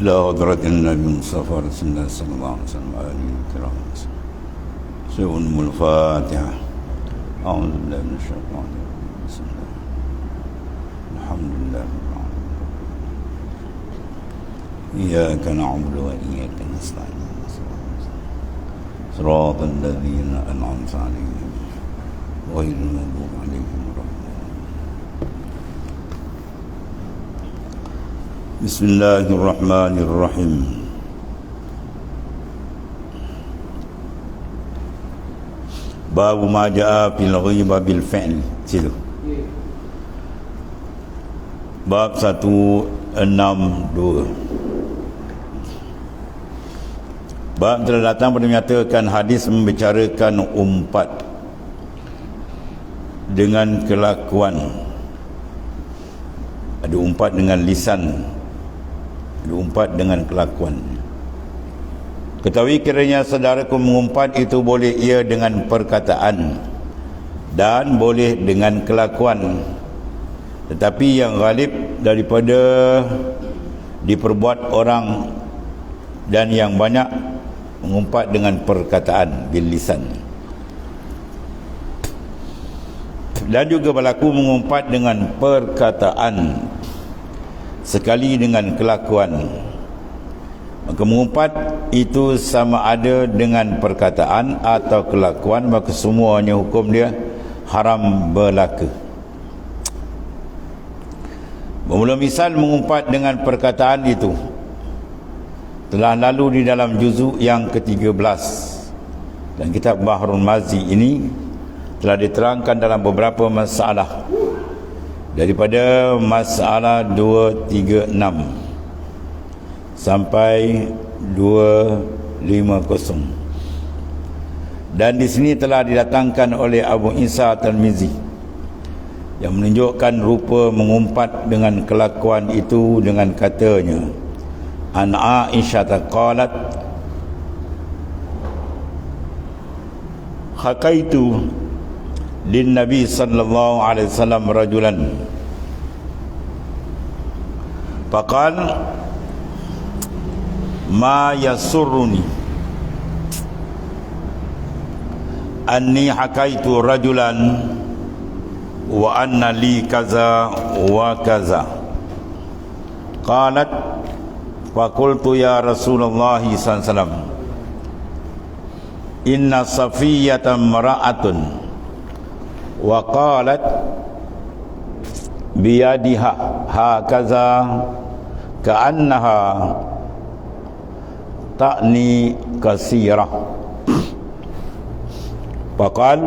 إلى حضرة النبي المصطفى رسول الله صلى الله عليه وسلم آله الكرام. سيكون الفاتحة. أعوذ بالله من الشيطان الرجيم. بسم الله الحمد لله رب العالمين. إياك نعبد وإياك نستعين. صراط الذين أنعمت عليهم غير المغضوب عليهم ولا الضالين. بسم الله الرحمن الرحيم. باب ما جاء في الغيبة بالفعل. Situ. Bab 162. Bab telah datang pada menyatakan hadis membicarakan umpat dengan kelakuan. Ada umpat dengan lisan, ada umpat dengan kelakuan. Ketahui kiranya saudaraku mengumpat itu boleh ia dengan perkataan dan boleh dengan kelakuan, tetapi yang ghalib daripada diperbuat orang dan yang banyak mengumpat dengan perkataan bil lisan. Dan juga berlaku mengumpat dengan perkataan sekali dengan kelakuan. Maka mengumpat itu sama ada dengan perkataan atau kelakuan, maka semuanya hukum dia haram berlaku. Bermula misal mengumpat dengan perkataan itu telah lalu di dalam juzuk yang ke-13, dan kitab Bahrul Mazi ini telah diterangkan dalam beberapa masalah, daripada masalah 236 sampai 250. Dan di sini telah didatangkan oleh Abu Isa Tirmizi yang menunjukkan rupa mengumpat dengan kelakuan itu dengan katanya, an Aisyah qalat hakaitu lin Nabi sallallahu alaihi wasallam rajulan faqal ma yasurruni anni hakaitu rajulan wa anna li kaza wa kaza. Qalat faqultu ya Rasulullah sallallahu alaihi wasallam inna Safiyatan mara'atun wa qalat biyadiha hakaza ka'annaha ta'ni kasirah. Faqal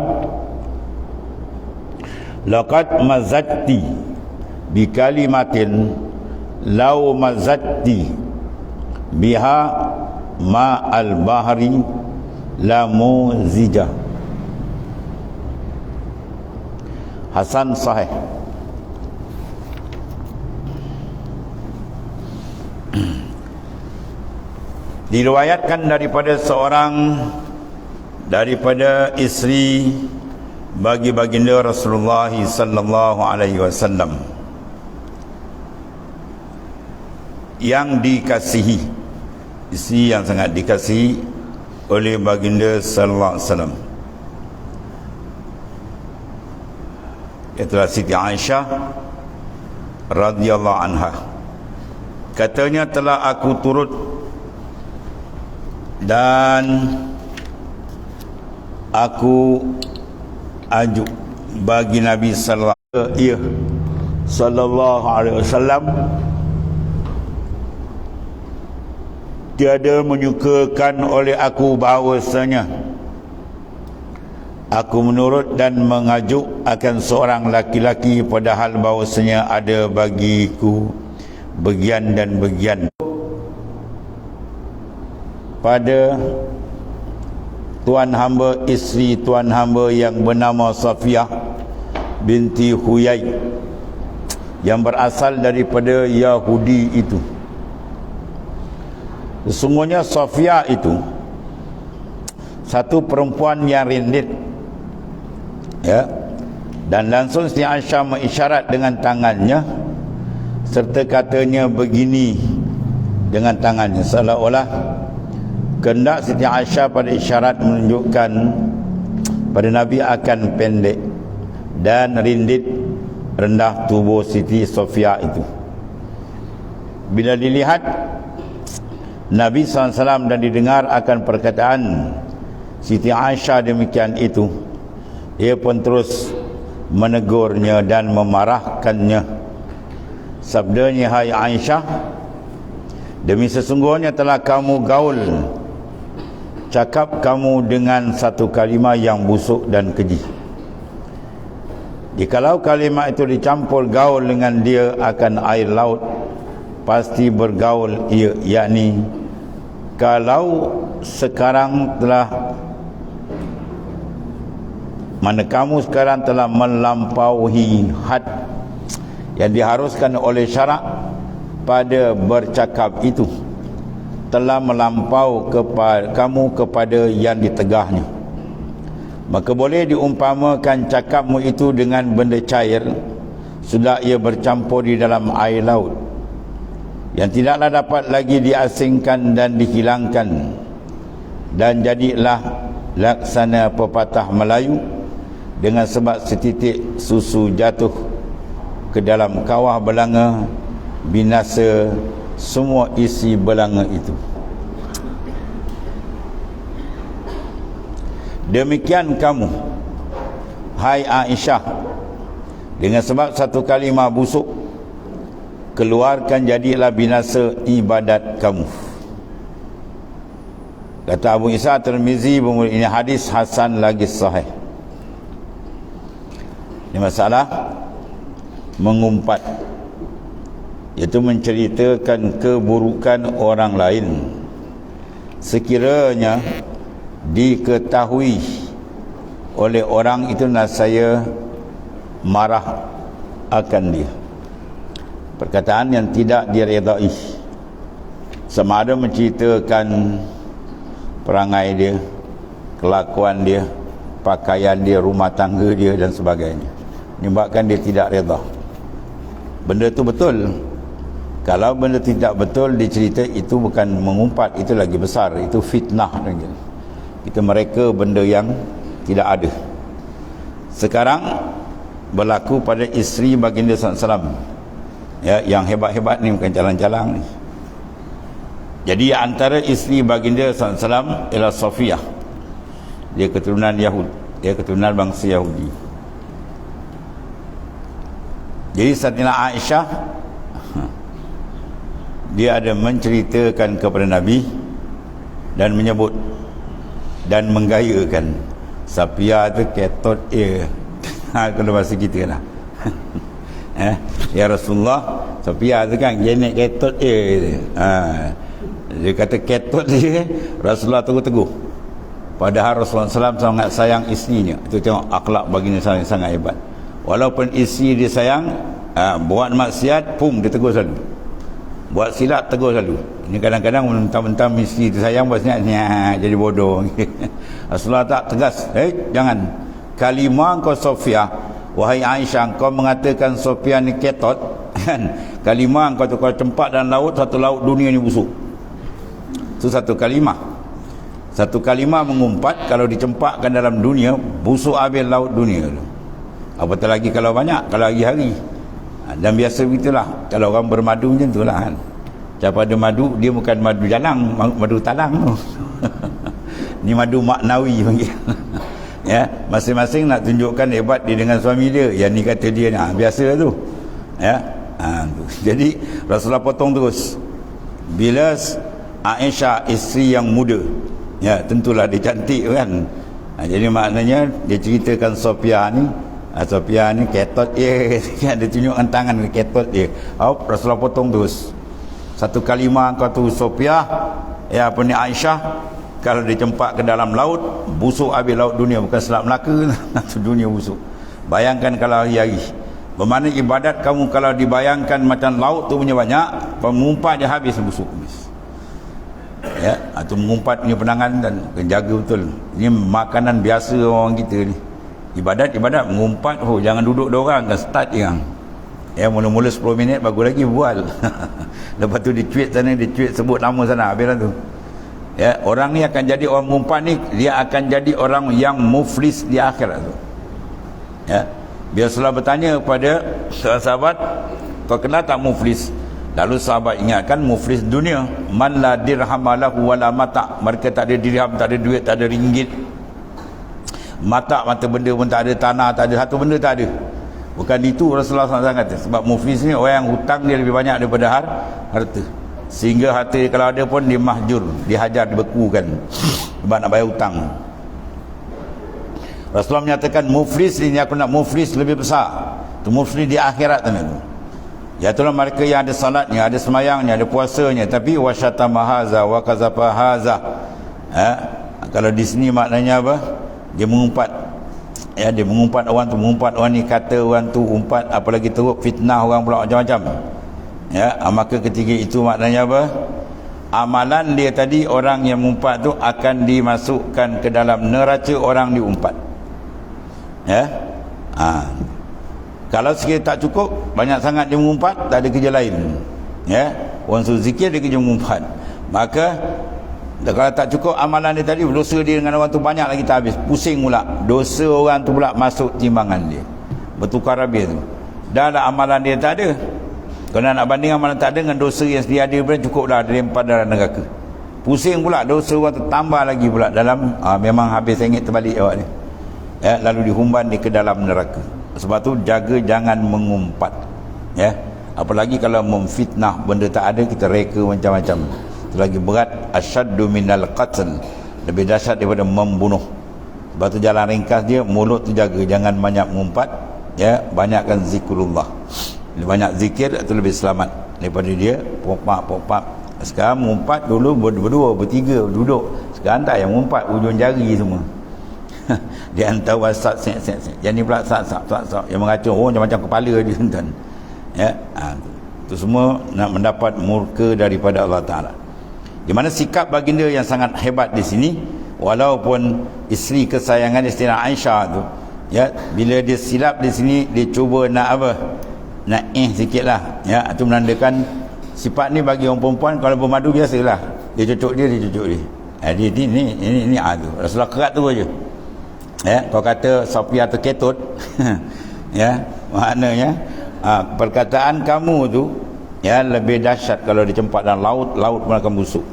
laqad mazatti bi kalimatin law mazatti biha ma al-bahri la muzija. Hasan sahih. Diriwayatkan daripada seorang daripada isteri bagi baginda Rasulullah sallallahu alaihi wasallam yang dikasihi, isteri yang sangat dikasihi oleh baginda sallallahu alaihi wasallam, itulah Siti Aisyah radhiyallahu anha. Katanya, telah aku turut dan aku ajuk bagi Nabi sallallahu alaihi wasallam tiada menyukakan oleh aku bahawasanya aku menurut dan mengajuk akan seorang laki-laki, padahal bahawasanya ada bagiku bagian dan bagian pada tuan hamba, isteri tuan hamba yang bernama Safiyah binti Huyai yang berasal daripada Yahudi itu. Sesungguhnya Safiyah itu satu perempuan yang rindit, ya, dan langsung Siti Aisyah mengisyarat dengan tangannya serta katanya begini dengan tangannya, seolah-olah kehendak Siti Aisyah pada isyarat menunjukkan pada Nabi akan pendek dan rindit rendah tubuh Siti Sofia itu. Bila dilihat Nabi SAW dan didengar akan perkataan Siti Aisyah demikian itu, ia pun terus menegurnya dan memarahkannya. Sabdanya, "Hai Aisyah, demi sesungguhnya telah kamu gaul, cakap kamu dengan satu kalimah yang busuk dan keji. Jikalau kalimah itu dicampur gaul dengan dia akan air laut, pasti bergaul ia, yakni kalau sekarang telah mana kamu sekarang telah melampaui had yang diharuskan oleh syarak pada bercakap itu, telah melampau kamu kepada yang ditegahnya. Maka boleh diumpamakan cakapmu itu dengan benda cair, sudah ia bercampur di dalam air laut, yang tidaklah dapat lagi diasingkan dan dihilangkan, dan jadilah laksana pepatah Melayu, dengan sebab setitik susu jatuh ke dalam kawah belanga, binasa semua isi belanga itu. Demikian kamu, hai Aisyah, dengan sebab satu kalimah busuk, keluarkan jadilah binasa ibadat kamu." Kata Abu Isa Tirmizi, ini hadis hasan lagi sahih. Ini masalah mengumpat, iaitu menceritakan keburukan orang lain sekiranya diketahui oleh orang itu, nasaya marah akan dia. Perkataan yang tidak diredai, sama ada menceritakan perangai dia, kelakuan dia, pakaian dia, rumah tangga dia dan sebagainya, menyebabkan dia tidak redha. Benda itu betul. Kalau benda tidak betul dicerita, itu bukan mengumpat, itu lagi besar, itu fitnah. Kita mereka benda yang tidak ada. Sekarang berlaku pada isteri baginda SAW, ya, yang hebat-hebat ni, bukan jalan-jalan ni. Jadi antara isteri baginda SAW ialah Sofia. Dia keturunan Yahudi, dia keturunan bangsa Yahudi. Jadi Sayyidina Aisyah, dia ada menceritakan kepada Nabi dan menyebut dan menggayakan, Sofia tu ketot kalau bahasa kita lah. Ya Rasulullah, Sofia tu kan jenis ketot dia kata ketot dia, Rasulullah tegur-tegur. Padahal Rasulullah SAW sangat sayang isterinya. Itu tengok akhlak baginda sangat hebat. Walaupun isteri dia sayang, buat maksiat, pum, dia tegur selalu. Buat silap, tegur selalu. Ini kadang-kadang mentang-mentang isteri dia sayang, buat silap, jadi bodoh. Rasulullah tak tegas, jangan. Kalimah kau Sofia, wahai Aisyah, kau mengatakan Sofia ni ketot, kan? Kalimah kau tu, kalau cempak dalam laut, satu laut dunia ni busuk. Itu satu kalimah. Satu kalimah mengumpat, kalau dicempakkan dalam dunia, busuk habis laut dunia tu. Apatah lagi kalau banyak, kalau hari-hari. Dan biasa begitulah, kalau orang bermadu macam tu lah kan. Siapa ada madu, dia bukan madu jalang, madu talang tu. Ni madu maknawi panggil. Ya, masing-masing nak tunjukkan hebat dia dengan suami dia. Yang ni kata dia, biasa tu. Ya. Tu. Jadi Rasulullah potong terus. Bila Aisyah isteri yang muda, ya tentulah dia cantik kan. Jadi maknanya dia ceritakan Sofia ni, Sofia ni ketot dia, dia tunjukkan tangan ketot dia. Rasulullah potong terus. Satu kalimah kau tu Sofia, ya apa ni Aisyah, kalau dicempak ke dalam laut, busuk habis laut dunia, bukan Selat Melaka, dunia busuk. Bayangkan kalau hari-hari. Bermakna ibadat kamu kalau dibayangkan macam laut tu punya banyak, mengumpat dia habis busuk. Ya, itu mengumpat punya penangan dan jaga betul. Ini makanan biasa orang kita ni. Ibadat mengumpat, jangan duduk dia orang, kan start dia. Mula-mula 10 minit bagus lagi bual. Lepas tu dia tweet sana, dia tweet sebut nama sana, habislah tu. Orang ni akan jadi orang mengumpat ni, dia akan jadi orang yang muflis di akhirat tu. Dia selalu bertanya kepada sahabat, kau kenal tak muflis? Lalu sahabat ingatkan muflis dunia, man la dirhamalahu wala mata. Mereka tak ada dirham, tak ada duit, tak ada ringgit. Mata benda pun tak ada, tanah tak ada, satu benda tak ada. Bukan itu Rasulullah SAW kata. Sebab muflis ni orang yang hutang dia lebih banyak daripada harta. Sehingga harta dia kalau ada pun dia mahjur, dihajar, dibekukan sebab nak bayar hutang. Rasulullah menyatakan muflis ni, aku nak muflis lebih besar. Tu muflis di akhirat tu. Iaitulah mereka yang ada salatnya, ada semayangnya, ada puasanya, tapi wasyatama haza wa kazafa haza. Kalau di sini maknanya apa? Dia mengumpat. Dia mengumpat orang tu, mengumpat orang ni, kata orang tu, umpat, apalagi teruk fitnah orang pula macam-macam. Maka ketika itu maknanya apa? Amalan dia tadi, orang yang mengumpat tu akan dimasukkan ke dalam neraca orang diumpat. Kalau sekiranya tak cukup, banyak sangat dia mengumpat, tak ada kerja lain. Orang suruh zikir, dia kerja mengumpat. Maka kalau tak cukup amalan dia tadi, dosa dia dengan orang tu banyak lagi tak habis, pusing pula. Dosa orang tu pula masuk timbangan dia, bertukar habis tu. Dah lah amalan dia tak ada. Kalau nak banding amalan tak ada dengan dosa yang sedia ada, cukup dah dilempar dalam neraka. Pusing pula, dosa orang tu tambah lagi pula dalam, memang habis sengit terbalik awak ni. Lalu dihumban dia ke dalam neraka. Sebab tu jaga jangan mengumpat. Apalagi kalau memfitnah benda tak ada, kita reka macam-macam. Itu lagi berat, asyaddu minal qatl, lebih dahsyat daripada membunuh. Sebab tu jalan ringkas dia, mulut tu jaga, jangan banyak mengumpat. Banyakkan zikrullah. Banyak zikir itu lebih selamat daripada dia pop-up. Sekarang mengumpat, dulu berdua, bertiga duduk. Sekarang tak, yang mengumpat ujung jari semua. Dia hantar WhatsApp set. Yang ni pula sat. Yang mengacau macam-macam kepala dia tuan. Itu semua nak mendapat murka daripada Allah Ta'ala. Di mana sikap baginda yang sangat hebat di sini, walaupun isteri kesayangan isteri Aisyah tu, bila dia silap di sini, dia cuba nak apa? Nak sikitlah. Itu menandakan sifat ni bagi orang perempuan kalau bermadu biasalah. Dia cucuk dia. Ini tu. Rasulullah kerat tu aja. Kau kata Sofia terketut. Maknanya perkataan kamu tu lebih dahsyat kalau dicempak dalam laut pun akan busuk.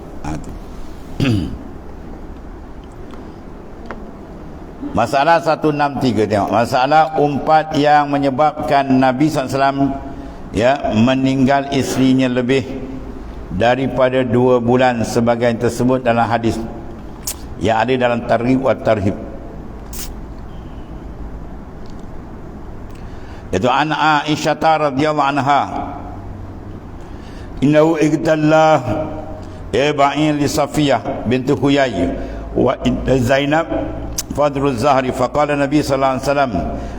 Masalah 163, tengok. Masalah umpat yang menyebabkan Nabi SAW meninggal isterinya lebih daripada 2 bulan, sebagai yang tersebut dalam hadis yang ada dalam Targhib wa Tarhib. Itu an Aisyah radhiyallahu anha, innahu igtallah ba'in li Safiyah bint Huyay wa Zainab fadru Zahri, faqala Nabi sallallahu alaihi wasallam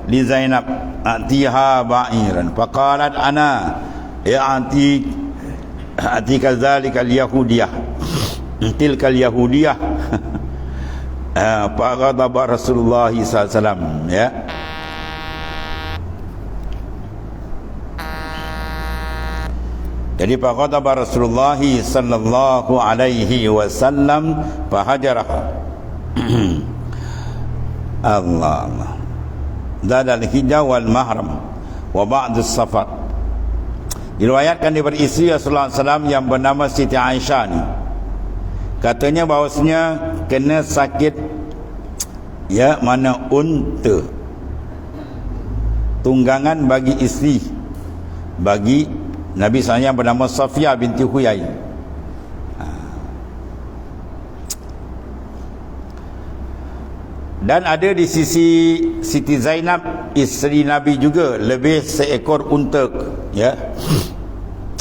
li Zainab atiha ba'iran, faqalat ana atika zalika al-yahudiyah tilka al-yahudiyah. Faqadaba Rasulullah sallallahu alaihi wasallam. Jadi faqadaba Rasulullah sallallahu alaihi wasallam fahajarah. Allah Zadal hijau wal mahram wa ba'd as-safar. Diriwayatkan daripada isteri Rasulullah SAW yang bernama Siti Aisyah ni, katanya bahawasanya kena sakit mana unta, tunggangan bagi isteri bagi Nabi SAW yang bernama Safiyah binti Huyai. Dan ada di sisi Siti Zainab isteri Nabi juga lebih seekor unta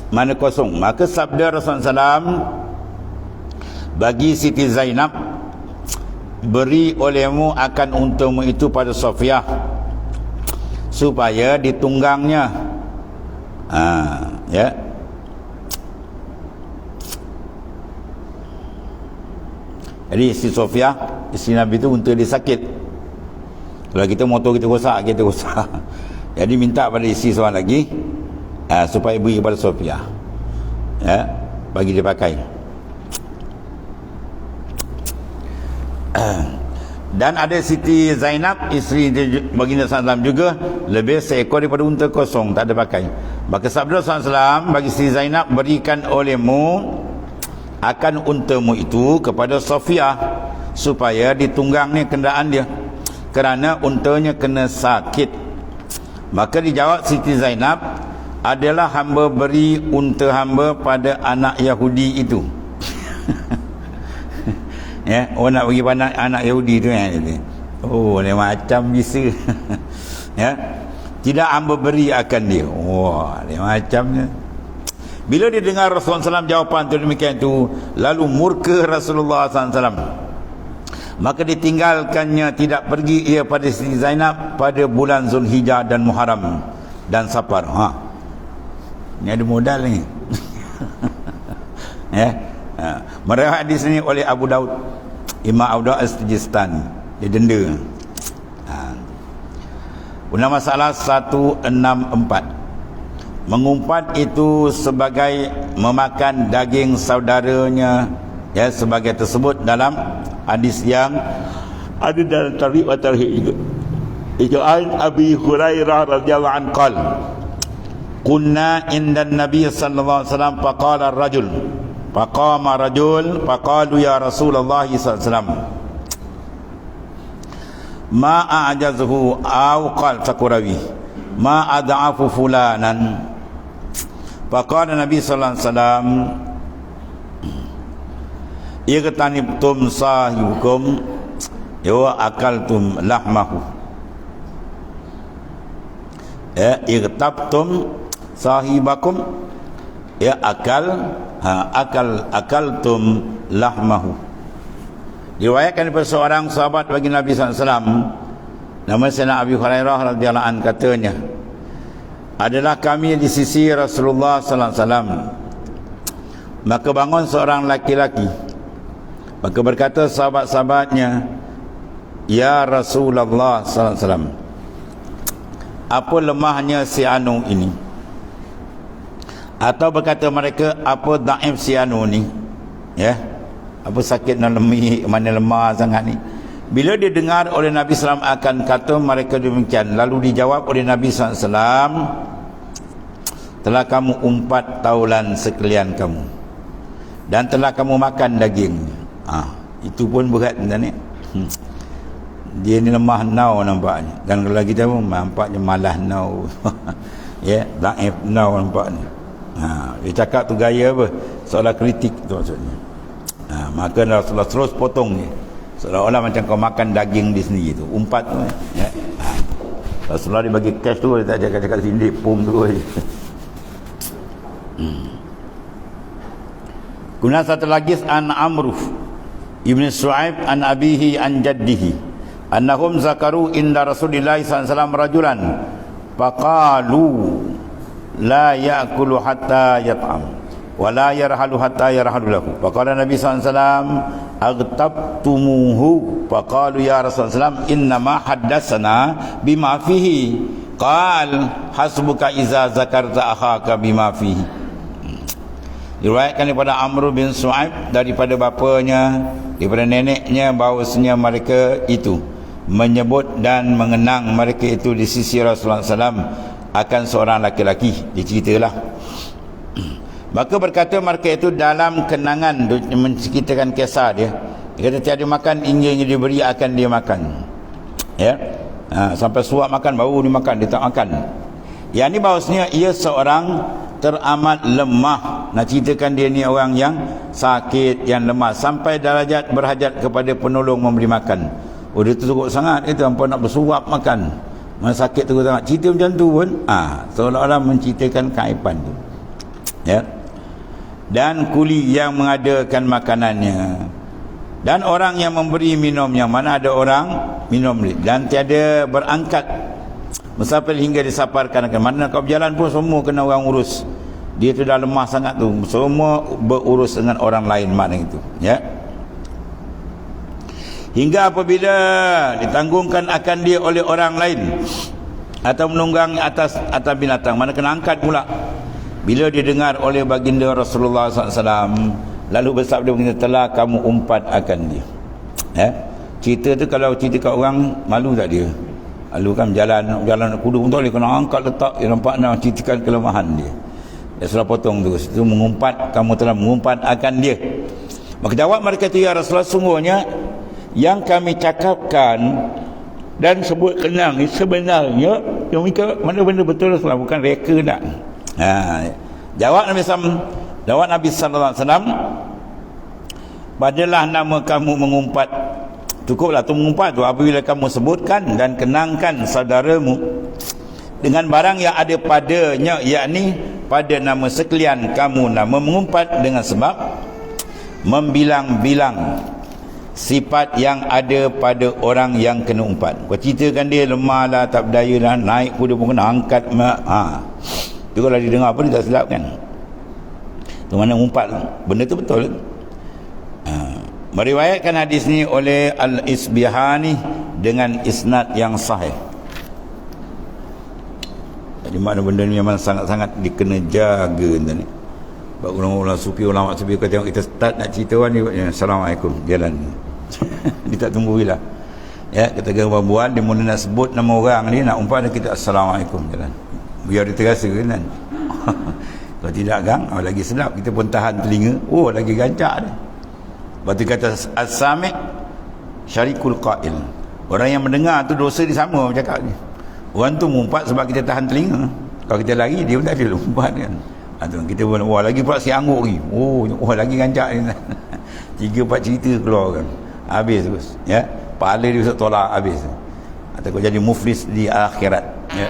mana kosong. Maka sabda Rasulullah SAW bagi Siti Zainab, beri olehmu akan untamu itu pada Safiyah supaya ditunggangnya. Jadi isteri Safiyah, isteri Nabi tu unta dia sakit. Kalau kita motor kita rosak. Jadi minta pada isteri seorang lagi, supaya beri kepada Sofia, ya, bagi dia pakai. Dan ada Siti Zainab, isteri baginda SAW juga, lebih seekor daripada unta kosong, tak ada pakai. Maka sabda SAW bagi Siti Zainab, berikan olehmu akan untamu itu kepada Sofia supaya ditunggang ni kenderaan dia, kerana untanya kena sakit. Maka dijawab Siti Zainab, adalah hamba beri unta hamba pada anak Yahudi itu. Ya, orang nak bagi pada anak Yahudi tu kan. Oh, lain macam bisa. Ya. Tidak hamba beri akan dia. Wah, lain macamnya. Bila dia dengar Rasulullah SAW jawapan tu demikian tu, lalu murka Rasulullah SAW. Maka ditinggalkannya, tidak pergi ia pada Siti Zainab pada bulan Zulhijjah dan Muharram dan Safar. Ni ada modal ni. Ya. Meriwayatkan hadis ini oleh Abu Daud, Imam Abu Daud As-Sijistani. Dia denda. Guna masalah 164. Mengumpat itu sebagai memakan daging saudaranya, ya, sebagai tersebut dalam hadis yang ada dalam Tarhib wa Tarhib juga. Itu an Abi Hurairah radhiyallahu anhu qala kunna inda Nabi sallallahu alaihi wasallam faqala ar-rajul faqama rajul faqalu ya Rasulullah sallallahu alaihi wasallam ma a'jazuhu aw qala Sakurawi ma ad'afu fulanan. Faqala Nabi sallallahu alaihi wasallam igtanibtum sahibukum wa akaltum lahmahu. Ya, igtabtum sahibakum, ya, akaltum lahmahu. Diriwayatkan daripada seorang sahabat bagi Nabi SAW, nama Sayyidina Abi Hurairah radhiyallahu anhu, katanya, adalah kami di sisi Rasulullah sallallahu alaihi wasallam. Maka bangun seorang laki-laki, maka berkata sahabat-sahabatnya, ya Rasulullah sallallahu alaihi wasallam, apa lemahnya si anu ini? Atau berkata mereka, apa daif si anu ni? Ya, apa sakit dan mana lemah sangat ni? Bila dia dengar oleh Nabi SAW akan kata mereka demikian, lalu dijawab oleh Nabi SAW, telah kamu umpat taulan sekalian kamu, dan telah kamu makan daging. Itu pun berat ni. Dia ni lemah nau nampaknya. Dan kalau kita pun nampaknya malas nau. Ya, daif nau nampaknya. Dia cakap tu gaya apa? Seolah kritik tu maksudnya. Maka Rasulullah terus potong ni, seolah-olah macam kau makan daging di sendiri tu, umpat tu, ya. Rasulullah dia bagi cash tu, dia tak cakap sini pum tu. Kemudian satu lagi, an Amruf Ibn Su'aib an abihi an jaddihi annahum zakaru inda Rasulillah sallallahu alaihi wasallam rajulan faqalu la ya'kulu hatta yat'am wa la yarhalu hatta yarhalu lahu. Faqala Nabi sallallahu alaihi wasallam aghtabtumuhu faqalu ya Rasulullah inna ma haddatsana bima fihi qal hasbuka iza zakarta akhaka bima fihi. Diriwayatkan daripada Amr bin Su'aib daripada bapanya, daripada neneknya, bahawasanya mereka itu menyebut dan mengenang mereka itu di sisi Rasulullah SAW akan seorang laki-laki. Diceritalah. Maka berkata mereka itu dalam kenangan, menceritakan kisah dia. Dia kata tiada makan hingga diberi akan dia makan. Ya, sampai suap makan baru dia makan, dia tak makan. Yang ni bahawasanya ia seorang teramat lemah. Nak ceritakan dia ni orang yang sakit, yang lemah, sampai darjat berhajat kepada penolong memberi makan. Oh, dia teruk sangat itu, hampa nak bersuap makan, mana sakit teruk sangat. Cerita macam tu pun seolah-olah menceritakan keaiban tu, ya. Dan kuli yang mengadakan makanannya, dan orang yang memberi minumnya, mana ada orang minum, dan tiada berangkat musafir hingga disaparkan. Mana kau berjalan pun semua kena orang urus. Dia tu dah lemah sangat tu, semua berurus dengan orang lain, makna itu, ya. Hingga apabila ditanggungkan akan dia oleh orang lain atau menunggang atas binatang, mana kena angkat pula bila didengar oleh baginda Rasulullah SAW, lalu bersabda baginda, telah kamu umpat akan dia. Cerita tu kalau cerita kat orang, malu tak dia? Lalu kan jalan kuda pun tak boleh, kena angkat letak, dia nampak nak ceritakan kelemahan dia. Dia sudah potong terus. Itu mengumpat, kamu telah mengumpat akan dia. Maka jawab mereka tu, ya Rasulullah, sungguhnya yang kami cakapkan dan sebut kenang ni sebenarnya yang mana benda betul Rasulullah, bukan reka nak. Jawab Nabi sallallahu alaihi wasallam, padalah nama kamu mengumpat. Cukuplah tu mengumpat tu apabila kamu sebutkan dan kenangkan saudaramu dengan barang yang ada padanya, yakni pada nama sekalian kamu nama mengumpat dengan sebab membilang-bilang sifat yang ada pada orang yang kena umpat. Kau ceritakan dia lemah lah, tak berdaya lah, naik kuda pun kena angkat. Tu kalau dia dengar apa, dia tak sedap kan. Tu mana umpat, benda tu betul. Meriwayatkan hadis ni oleh Al-Isbihani dengan isnad yang sahih. Jadi mana benda ni memang sangat-sangat dikena jaga ni. Sebab ulama-ulama sufi, ulama sufi, kau tengok kita start nak cerita ni, Assalamualaikum, jalan. Dia tak tunggu lah. Ya, kita berbual, dia mula nak sebut nama orang ni, nak umpat, kita Assalamualaikum, jalan. Biar dia terasa kan. Kalau tidak kan, lagi sedap, kita pun tahan telinga, lagi gancak dia. Lepas tu kata as-sami' syarikul qail. Orang yang mendengar tu dosa dia sama bercakap ni. Orang tu mengumpat sebab kita tahan telinga. Kalau kita lari, dia pun tak ada umpat kan. Kita pun lagi pula si angguk lagi. Lagi gancak ni. 3-4 cerita keluar kan. Habis terus. Ya. Pahala dia besok tolak habis. Atau jadi muflis di akhirat. Ya.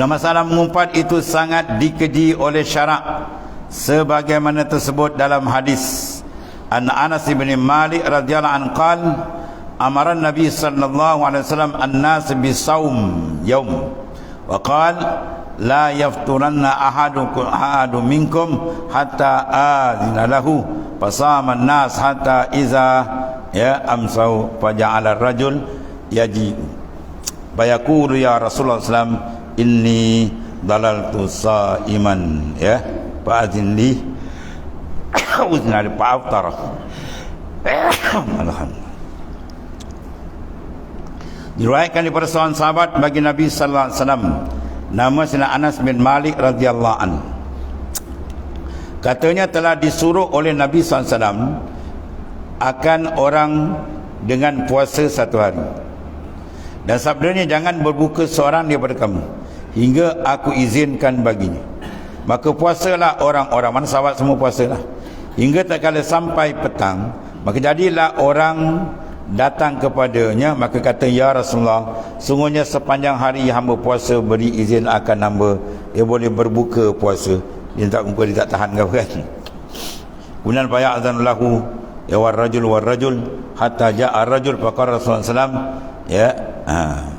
Masalah mengumpat itu sangat dikeji oleh syarak, sebagaimana tersebut dalam hadis an Anas bin Malik radhiyallahu anhu qala amara Nabi sallallahu alaihi wasallam an-nas bisawm yaum wa qala la yafturanna ahadu minkum hatta azina lahu fasama an-nas hatta iza amsau faja'ala ar-rajul yaji bayaqulu ya Rasulullah sallam inni dalaltu sa'iman fa'adhin li uzna li fa'aftara. Alhamdulillah. Diriwayatkan daripada seorang sahabat bagi Nabi sallallahu alaihi wasallam, nama Sayyidina Anas bin Malik radhiyallahu anhu. Katanya telah disuruh oleh Nabi sallallahu alaihi wasallam akan orang dengan puasa satu hari. Dan sabdanya, jangan berbuka seorang daripada kamu hingga aku izinkan baginya. Maka puasalah orang-orang, mana sahabat semua puasalah, hingga tak kala sampai petang. Maka jadilah orang datang kepadanya, maka kata, ya Rasulullah, sungguhnya sepanjang hari hamba puasa, beri izin akan hamba, dia boleh berbuka puasa. Dia tak buka, dia tak tahan ke apa kan. Kemudian faya'zan lahu ya warrajul hatta ja'a rajul faqala Rasulullah sallallahu alaihi wasallam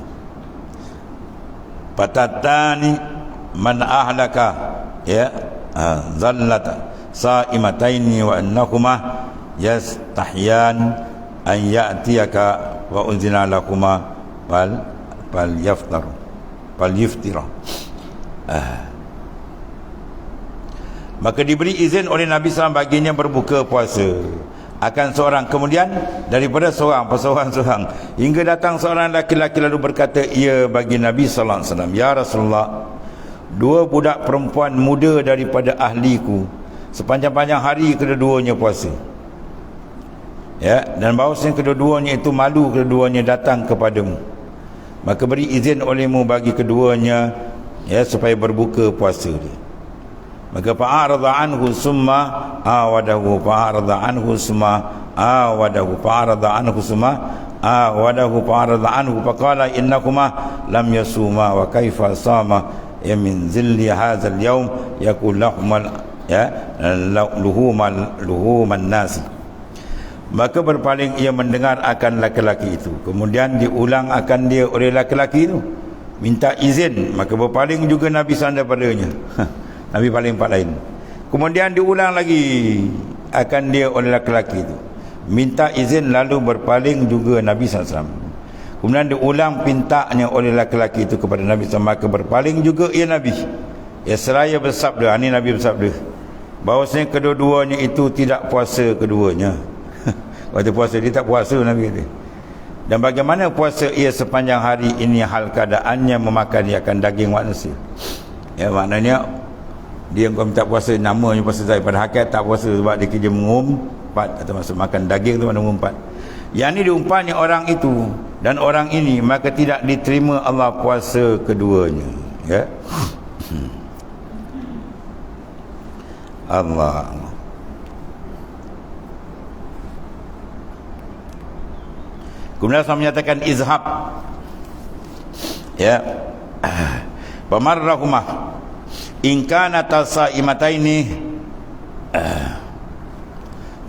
patatani man ahlaka zallata sa'imataini wa annahuma yastahyan an ya'tiyaka wa unzina lakuma fal yaftira. Maka diberi izin oleh Nabi SAW baginya berbuka puasa akan seorang, kemudian daripada seorang hingga datang seorang laki-laki lalu berkata ia bagi Nabi SAW, ya Rasulullah, 2 budak perempuan muda daripada ahliku sepanjang-panjang hari kedua-duanya puasa, dan bahawasanya kedua-duanya itu malu kedua-duanya datang kepadamu, maka beri izin olehmu bagi keduanya supaya berbuka puasa dia. Maka fa'arada anhu summa awadahu faqala innakuma lam yasuma wa kaifa sama min zilli hadzal yawm yakul luhuman nasi. Maka berpaling ia mendengar akan laki-laki itu, kemudian diulang akan dia oleh laki-laki itu, minta izin, maka berpaling juga Nabi SAW daripadanya. Nabi paling empat lain. Kemudian diulang lagi akan dia oleh laki-laki itu, minta izin, lalu berpaling juga Nabi SAW. Kemudian diulang pintanya oleh laki-laki itu kepada Nabi SAW, maka berpaling juga ia Nabi. Ya, seraya bersabda, ini Nabi bersabda, bahawasanya kedua-duanya itu tidak puasa keduanya. Waktu puasa dia tak puasa, Nabi kata. Dan bagaimana puasa ia sepanjang hari ini hal keadaannya memakan ia akan daging manusia. Ya, maknanya dia kau minta puasa, namanya puasa daripada hakikat tak puasa sebab dia kerja mengumpat atau maksud makan daging tu, mana mengumpat. Yang ini diumpatnya orang itu dan orang ini, maka tidak diterima Allah puasa keduanya. Ya. Allah. Kemudian saya menyatakan izhab. Ya. Pamarrahumah in kana tasaimataini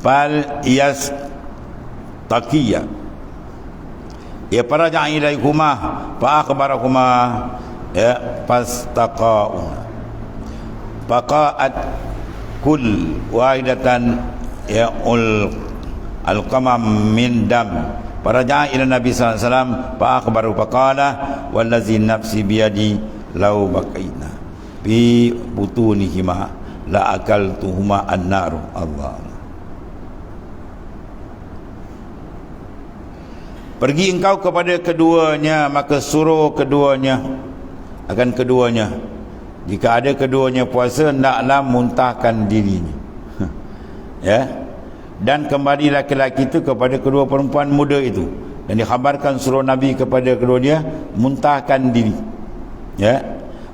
fal yas taqiyya. Ya faraja ilaihuma fa akhbarahuma ya fastaqa'u. Faqa'at kul wahidatan ya al-qamam min dam. Faraja ila Nabi sallallahu alaihi wasallam fa akhbaru faqala wallazi nafsi biyadi law baqaina bi butunihima la akaltuhuma an-nar. Allah. Pergi engkau kepada keduanya, maka suruh keduanya akan keduanya. Jika ada keduanya puasa, hendaklah muntahkan dirinya. Ya. Dan kembali laki-laki itu kepada kedua perempuan muda itu, dan dikhabarkan suruh Nabi kepada keduanya muntahkan diri. Ya.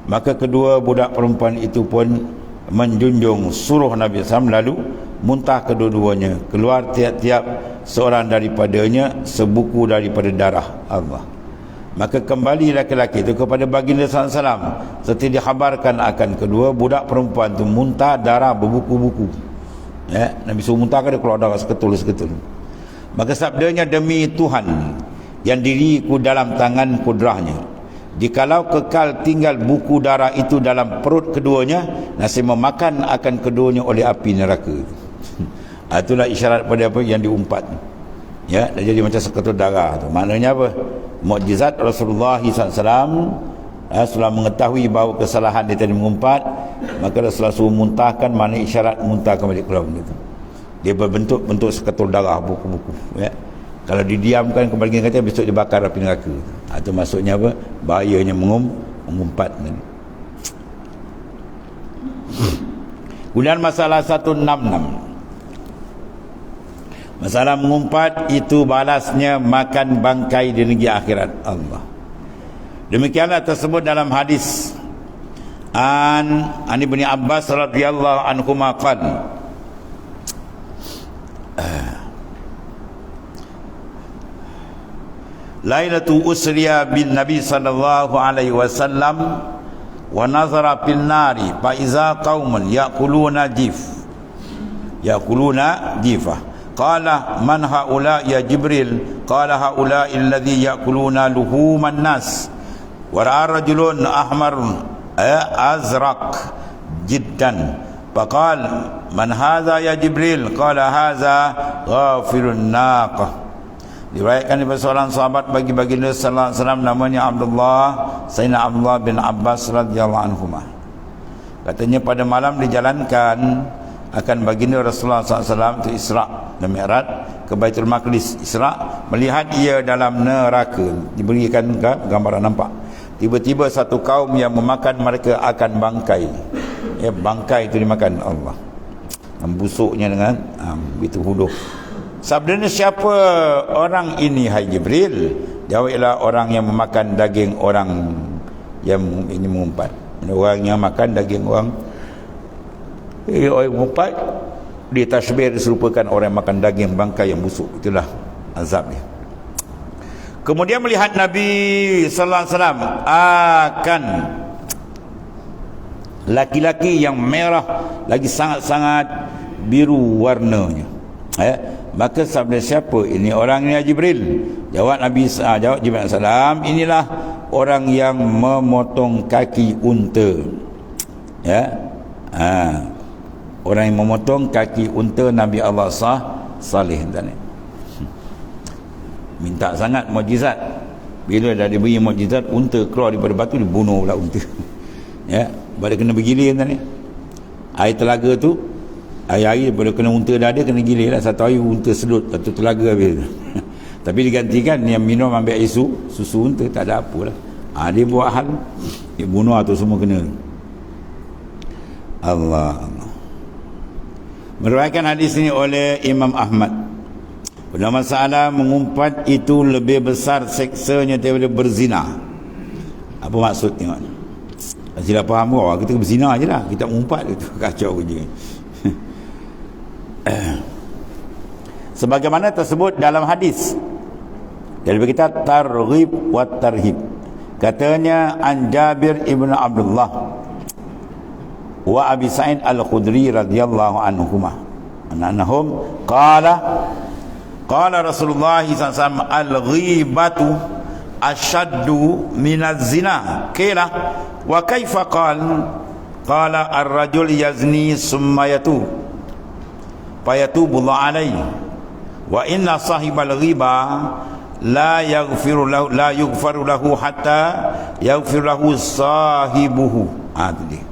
Maka kedua budak perempuan itu pun menjunjung suruh Nabi SAW, lalu muntah kedua-duanya, keluar tiap-tiap seorang daripadanya sebuku daripada darah. Allah. Maka kembali laki-laki itu kepada baginda SAW seperti dikhabarkan akan kedua budak perempuan itu muntah darah berbuku-buku. Ya, Nabi suruh muntahkan, dia keluar darah seketul-seketul. Maka sabdanya, demi Tuhan yang diriku dalam tangan kudrahnya, jikalau kekal tinggal buku darah itu dalam perut keduanya, nasi memakan akan keduanya oleh api neraka. Itulah isyarat pada apa yang diumpat. Ya, dah jadi macam seketul darah tu. Maknanya apa? Mukjizat Rasulullah SAW. Setelah mengetahui bahawa kesalahan dia tadi mengumpat, maka Rasulullah suruh muntahkan, mana isyarat muntahkan balik keluar begitu. Dia berbentuk seketul darah buku-buku. Ya. Kalau didiamkan kembali kata besok dibakar api neraka. Itu maksudnya apa? Bahayanya mengumpat. Kemudian masalah 166. Masalah mengumpat itu balasnya makan bangkai di negeri akhirat. Allah. Demikianlah tersebut dalam hadis an Ibnu Abbas radhiyallahu anhu maqal Lailatu usriya bin Nabi sallallahu alaihi wasallam wa nazara fil nari fa iza qaumun yaquluna jifah qala man haula ya Jibril qala haula alladhi yaquluna luhuman nas wa rajulun ahmar azraq jiddan faqal man hadha ya Jibril qala hadha ghafirun naqah. Diriwayatkan daripada seorang sahabat bagi baginda sallallahu alaihi wasallam namanya Sayyidina Abdullah bin Abbas radhiyallahu anhu. Katanya pada malam dijalankan akan baginda Rasulullah SAW itu Isra dan Mi'raj ke Baitul Maqdis. Isra melihat ia dalam neraka, diberikan gambaran nampak. Tiba-tiba satu kaum yang memakan mereka akan bangkai. Ya, bangkai itu dimakan Allah. Membusuknya dengan begitu huduh. Sabdanya, siapa orang ini hai Jibril? Jawablah, orang yang memakan daging orang yang ini mengumpat. Orang yang makan daging orang mengumpat, dia tasbih diserupakan orang yang makan daging bangkai yang busuk. Itulah azabnya. Kemudian melihat Nabi sallallahu alaihi wasallam akan laki-laki yang merah lagi sangat-sangat biru warnanya. Maka sabda, siapa ini orang ini Jibril? Jawab Jibril salam, inilah orang yang memotong kaki unta. Ya. Orang yang memotong kaki unta Nabi Allah Saleh tadi. Minta sangat mukjizat. Bila dah diberi mukjizat, unta keluar daripada batu, dibunuh pula unta. Ya. Boleh kena bergilir kan ni. Air telaga tu, air boleh kena unta dah ada, kena gilir lah. Satu hari unta sedut, satu telaga habis. Tapi digantikan yang minum ambil air susu unta, tak ada apalah. Dia buat hal, dia bunuh tu semua kena. Allah. Meriwayatkan hadis ini oleh Imam Ahmad. Pada masalah mengumpat itu lebih besar seksanya daripada berzina. Apa maksud tengok ni? Tidak faham kau, kita berzina je lah, kita mengumpat itu kacau je. Sebagaimana tersebut dalam hadis dari kita targhib wa tarhib, katanya an Jabir ibn Abdullah wa Abi Sa'id al-Khudri radhiyallahu anhuma annahum qala Rasulullah sallallahu alaihi wasallam al-ghibatu ashaddu minaz zina. Qila wa kaifa qala ar-rajul yazni summa yatub fayatubu Allah alayhi wa inna sahibal ghiba la yughfaru lahu hatta yaghfir lahu sahibuhu. Itu dia.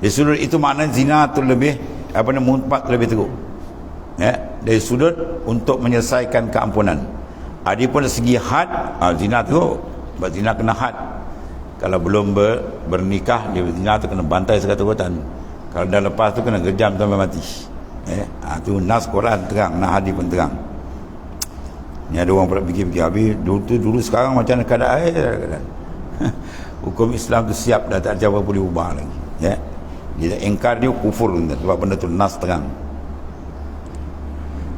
Di sudut itu makna zina tu lebih mengumpat lebih teruk. Dari sudut untuk menyelesaikan keampunan. Adapun segi had, zina teruk. Sebab zina kena had. Kalau belum bernikah, dia zina tu kena bantai sekata-katan. Kalau dah lepas tu kena gejam sampai mati. Tu nas Quran terang, nas hadis pun terang. Ni ada orang pula fikir-fikir habis dulu sekarang macam mana keadaan. Hukum Islam tu siap dah, tak ada apa boleh ubah lagi. Dia ingkar, dia kufur sebab benda tu nas terang.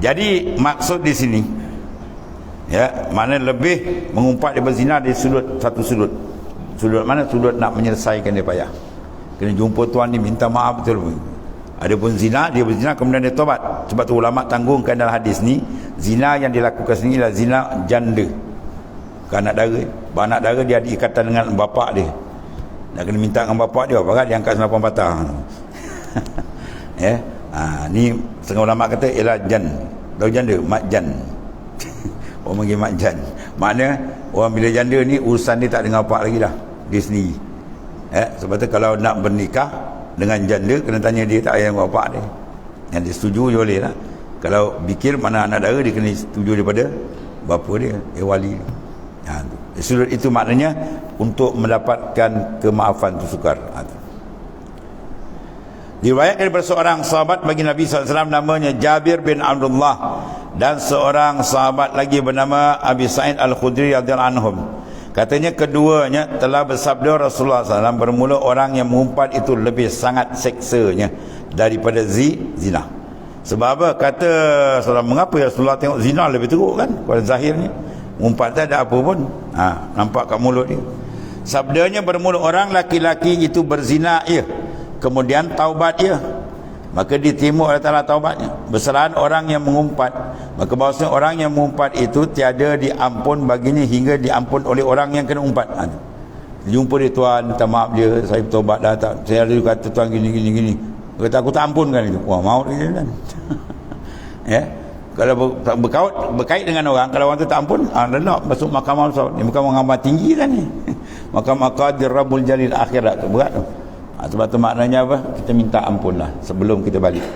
Jadi maksud di sini mana lebih mengumpat dia berzina di satu sudut. Sudut mana? Sudut nak menyelesaikan dia payah. Kena jumpa tuan ni minta maaf betul. Adapun zina, dia berzina kemudian dia tobat. Sebab tu ulama tanggungkan dalam hadis ni, zina yang dilakukan sini adalah zina janda. Bukan anak dara. Anak dara dia ada ikatan dengan bapak dia. Nak kena minta dengan bapak dia, bapak dia angkat 8 patah. Ni setengah ulama kata ialah jan. Tahu janda? Makjan. Orang panggil makjan. Makna orang bila janda ni urusan dia tak dengan bapak lagi dah. Dia sendiri. Sebab tu kalau nak bernikah dengan janda kena tanya dia, tak payah dengan bapak dia. Yang dia setuju je boleh lah. Kalau bikir mana anak dara, dia kena setuju daripada bapa dia, wali dia. Sudut itu maknanya untuk mendapatkan kemaafan tu sukar. Diriwayatkan daripada seorang sahabat bagi Nabi SAW namanya Jabir bin Abdullah, dan seorang sahabat lagi bernama Abi Sa'id al-Khudri radhiyallahu anhum. Katanya keduanya telah bersabda Rasulullah SAW, bermula orang yang mengumpat itu lebih sangat seksanya daripada zina. Sebab apa? Kata Rasulullah, mengapa ya Rasulullah tengok zina lebih teruk kan pada zahirnya? Mengumpat tak ada apa pun. Nampak kat mulut dia. Sabdanya, bermula orang laki-laki itu berzina kemudian taubat maka diterima oleh Ta'ala taubatnya. Berserahan orang yang mengumpat, maka bahawasanya orang yang mengumpat itu tiada diampun baginya hingga diampun oleh orang yang kena umpat. Jumpa dia, tuan minta maaf dia, saya bertaubat dah, saya ada kata tuan gini. Kata aku tak ampunkan itu. Wah, maut dia kan. Kalau berkait dengan orang, kalau orang tu tak ampun, lenak masuk mahkamah besar. Ni bukan mahkamah tinggi kan ni. Mahkamah Qadir Rabbul Jalil akhirat tu berat tu. Sebab tu maknanya apa? Kita minta ampun lah sebelum kita balik.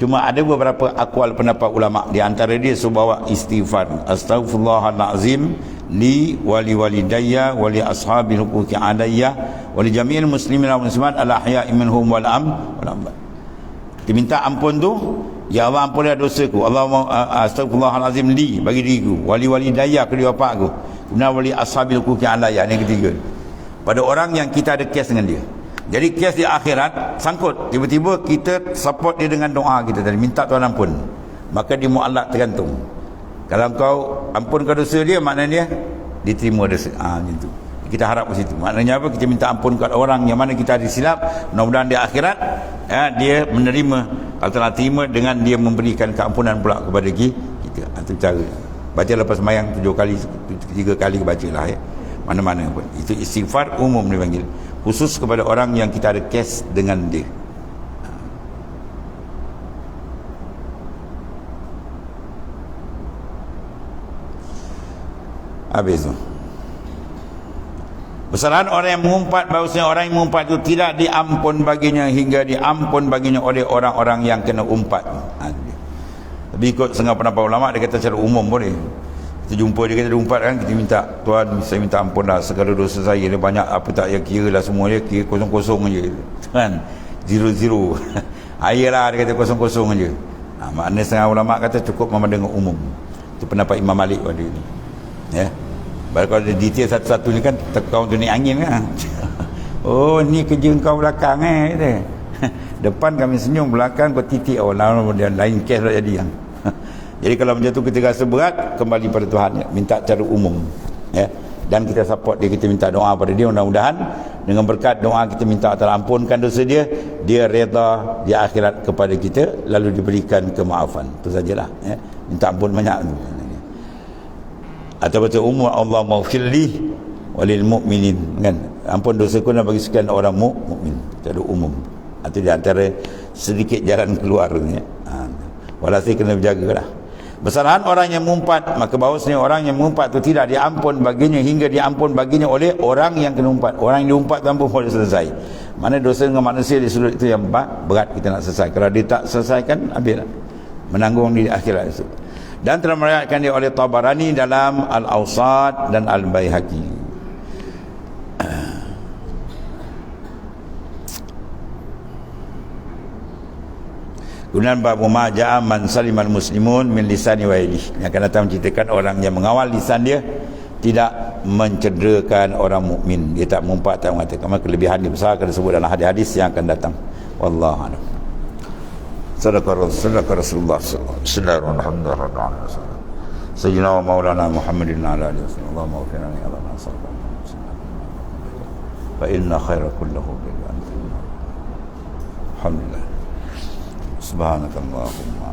Cuma ada beberapa akwal pendapat ulama, di antara dia sebawa istighfar, astaghfirullahalazim li wali walidayya wali ashabil huquqi alayya wali jami'il muslimin wal muslimat al ahya'i minhum wal amwat. Diminta ampun tu, ya Allah ampunilah dosaku. Allahumma astaghfirullahalazim li, bagi diriku, wali walidayya, kedua bapakku, kemudian wali ashabil huquqi alayya, yang ketiga. Pada orang yang kita ada kes dengan dia. Jadi kes di akhirat sangkut, tiba-tiba kita support dia dengan doa kita tadi, minta Tuhan ampun, maka dia mu'allak tergantung. Kalau kau ampunkan dosa dia, maknanya diterima dosa. Gitu. Kita harap ke situ. Maknanya apa? Kita minta ampun kepada orang yang mana kita ada silap, mudah-mudahan di akhirat dia menerima. Kalau telah terima, dengan dia memberikan keampunan pula kepada kita. Itu cara. Baca lepas sembahyang 7 kali, 3 kali bacalah mana-mana pun. Itu istighfar umum dipanggil. Khusus kepada orang yang kita ada kes dengan dia. Habis tu. Besaran orang yang mengumpat, bahawasanya orang yang mengumpat itu tidak diampun baginya hingga diampun baginya oleh orang-orang yang kena umpat. Tapi ikut setengah pendapat ulama, dia kata secara umum boleh. Kita jumpa dia, kita umpat kan, kita minta, Tuhan saya minta ampun lah segala dosa saya, dia banyak apa tak ya, kira lah semua dia, kira kosong-kosong je kan, zero air lah, dia kata kosong-kosong je. Maknanya setengah ulama kata cukup memandang umum. Itu pendapat Imam Malik pada ini ya. Baru kalau ada detail satu-satu ni kan kau tu ni angin kan. Oh ni kerja kau belakang kata. Depan kami senyum, belakang kau titik, oh lain kes lah jadi kan. Jadi kalau macam tu kita rasa berat, kembali pada Tuhan ya. Minta cara umum ya. Dan kita support dia, kita minta doa pada dia, mudah-mudahan dengan berkat doa kita minta Allah ampunkan dosa dia, dia reda di akhirat kepada kita, lalu diberikan kemaafan. Itu sajalah ya. Minta ampun banyak tu. Atau baca umum, Allah maghfirli walil mu'minin kan, ampun dosa ku bagi sekian orang mukmin, cara umum. Atau di antara sedikit jalan keluar ya. Walhasil kena berjagalah. Besaran orang yang mengumpat, maka bahawasanya orang yang mengumpat itu tidak diampun baginya hingga diampun baginya oleh orang yang kena umpat. Orang yang diumpat tu ampun boleh selesai. Mana dosa dengan manusia di sudut itu yang berat kita nak selesai. Kalau dia tak selesaikan, habis menanggung di akhirat itu. Dan telah meriwayatkan dia oleh Tabarani dalam Al-Awsat dan Al-Baihaqi. Kemudian bab maja'a man salimal muslimun min lisani wa yadihi, yang akan datang menceritakan orang yang mengawal lisan dia tidak mencederakan orang mukmin, dia tak mengumpat, tak mengatakan. Kelebihan dia besar akan disebut dalam hadis-hadis yang akan datang. Wallahu a'lam. Sadaqah Rasulullah sallallahu alaihi wasallam. Sayyidina wa maulana Muhammadin ala alihi wasallam. Allahumma waffiqna li Allah sallallahu fa inna khaira kullahu bi anta. Alhamdulillah. Subhanakallahumma